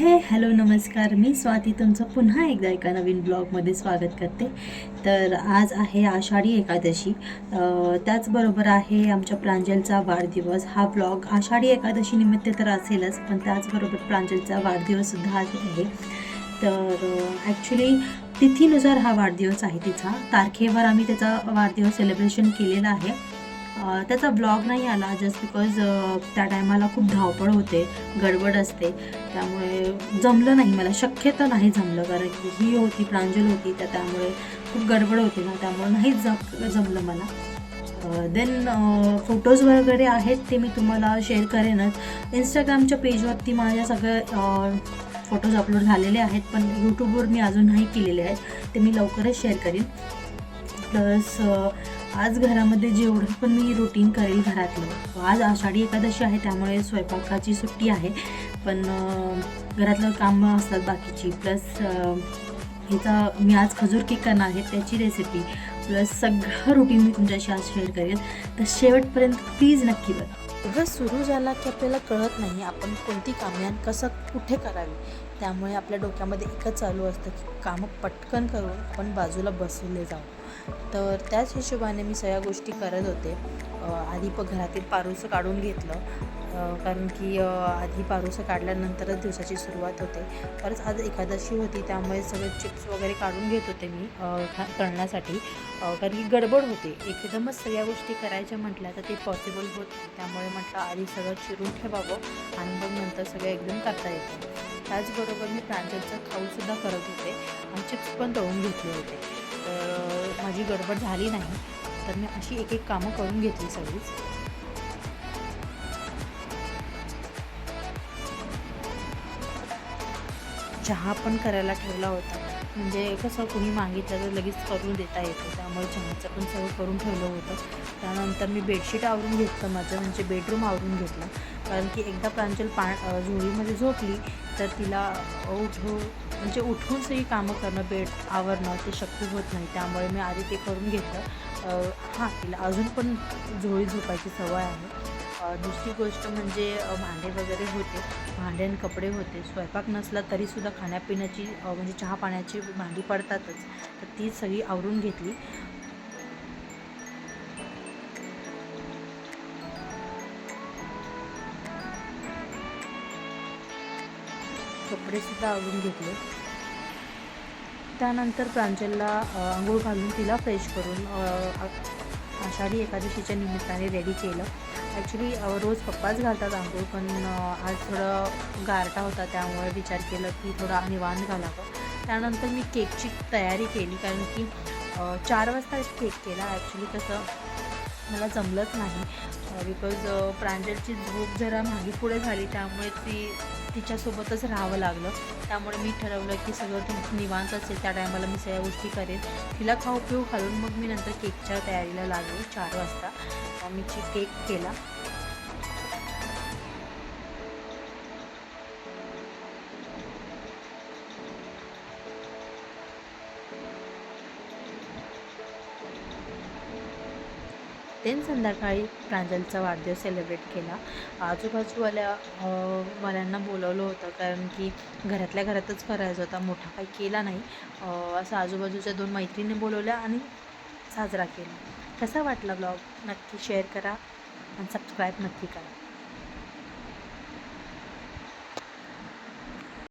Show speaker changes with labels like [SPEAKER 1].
[SPEAKER 1] Hello नमस्कार. मी स्वाती तुमचं पुन्हा एकदा एका नवीन ब्लॉगमध्ये स्वागत करते. तर आज आहे आषाढी एकादशी. त्याचबरोबर आहे आमच्या प्रांजलचा वाढदिवस. हा ब्लॉग आषाढी एकादशी निमित्त तर असेलच, पण त्याचबरोबर प्रांजलचा वाढदिवससुद्धा आज आहे. तर ॲक्च्युली तिथीनुसार हा वाढदिवस आहे तिचा. तारखेवर आम्ही त्याचा वाढदिवस सेलिब्रेशन केलेला आहे. त्याचा ब्लॉग नाही आला जस्ट बिकॉज त्या टायमाला खूप धावपळ होते, गडबड असते, त्यामुळे जमलं नाही मला. शक्यता नाही जमलं, कारण की ही होती, प्रांजल होती, त्यामुळे खूप गडबड होती ना, त्यामुळे नाहीच जमलं मला. देन फोटोज वगैरे आहेत ते मी तुम्हाला शेअर करेनच. इंस्टाग्रामच्या पेजवरती माझ्या सगळ्या फोटोज अपलोड झालेले आहेत, पण यूट्यूबवर मी अजून नाही केलेले आहेत, ते मी लवकरच शेअर करीन. प्लस आज घरामध्ये जेवढं पण मी रुटीन करेल घरातलं, आज आषाढी एकादशी आहे त्यामुळे स्वयंपाकाची सुट्टी आहे, पण घरातलं कामं असतात बाकीची. प्लस ह्याचा मी आज खजूर केक करणार आहे, त्याची रेसिपी प्लस सगळं रुटीन मी तुमच्याशी आज शेअर करेल. तर शेवटपर्यंत प्लीज नक्की बघा. दिवस सुरू झाला की आपल्याला कळत नाही आपण कोणती कामे आणि कसं कुठे करावी. त्यामुळे आपल्या डोक्यामध्ये एकच चालू असतं की कामं पटकन करून आपण बाजूला बसवले जाऊ. तर त्याच हिशोबाने मी सगळ्या गोष्टी करत होते. आधी घरातील पारूसं काढून घेतलं, कारण की आधी पारूसं काढल्यानंतरच दिवसाची सुरुवात होते. परत आज एकादशी होती त्यामुळे सगळे चिप्स वगैरे काढून घेत होते मी करण्यासाठी, कारण की गडबड होते. एकदमच सगळ्या गोष्टी करायच्या म्हटल्या तर ते पॉसिबल होत नाही, त्यामुळे म्हटलं आधी सगळं चिरून ठेवावं आणि मग नंतर सगळं एकदम करता येतं. त्याचबरोबर मी प्रांजलचं खाऊसुद्धा करत होते आणि चिप्स पण तळून घेतले होते. तर माझी गडबड झाली नाही, तर मी अशी एक एक कामं करून घेतली सगळीच. चहा पण करायला ठेवला होता, म्हणजे कसं कोणी मागितलं तर लगेच करून देता येतं, त्यामुळे चहाचं पण सगळं करून ठेवलं होतं. त्यानंतर मी बेडशीट आवरून घेतलं, माझं म्हणजे बेडरूम आवरून घेतलं, कारण की एकदा प्रांजल झोळीमध्ये झोपली तर तिला उठून सगळी कामं करणं, बेड आवरणं ते शक्य होत नाही, त्यामुळे मी आधी ते करून घेतलं. हां, तिला अजून पण झोळी झोपायची सवय आहे. दुसरी गोष्ट म्हणजे भांडे वगैरे होते, भांडे आणि कपडे होते. स्वयंपाक नसला तरीसुद्धा खाण्यापिण्याची म्हणजे चहा पाण्याची भांडी पडतातच, तर ती सगळी आवरून घेतली. कपडेसुद्धा आवरून घेतले. त्यानंतर प्रांजलला अंघोळ घालून तिला फ्रेश करून आषाढी एकादशीच्या निमित्ताने रेडी केलं. ॲक्च्युली रोज पप्पाच घालतात अंघोळ, पण आज थोडं गारठा होता त्यामुळे विचार केलं की थोडा निवांत घालावं. त्यानंतर मी केकची तयारी केली, कारण की 4 वाजता केक केला. ॲक्च्युली कसं मला जमलंच नाही, बिकॉज प्रांजलची झोप जरा मागे पुढे झाली, त्यामुळे तिच्यासोबतच राहावं लागलं. त्यामुळे मी ठरवलं की सगळं निवांत असेल त्या टायमाला मी सगळ्या गोष्टी करेन. तिला खाऊ पिऊ घालून मग मी नंतर केकच्या तयारीला लागले. 4 वाजता मी केक केला. देन संध्याकाळी प्रांजलचा वाढदिवस सेलिब्रेट केला. वाल्यांना बोलवलं होतं, कारण की घरातल्या घरातच करायचा होता, मोठा काही केला नाही. असं आजूबाजूच्या 2 मैत्रिणी बोलवल्या आणि साजरा केला. कसा वाटला ब्लॉग नक्की शेअर करा आणि सबस्क्राईब नक्की करा.